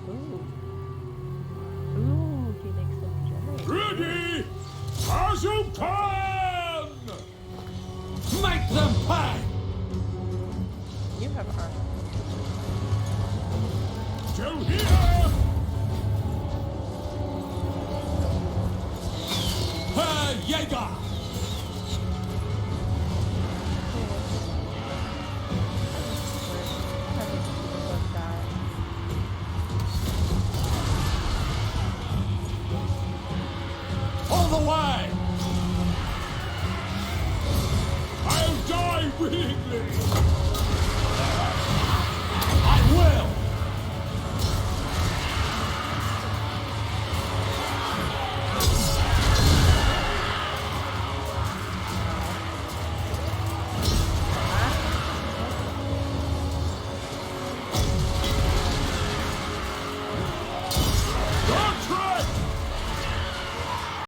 Ooh. Ooh, he makes them generate. Ready as you can! Make them pay! You have armor. To here! Herr Jäger! All the way! I'll die willingly!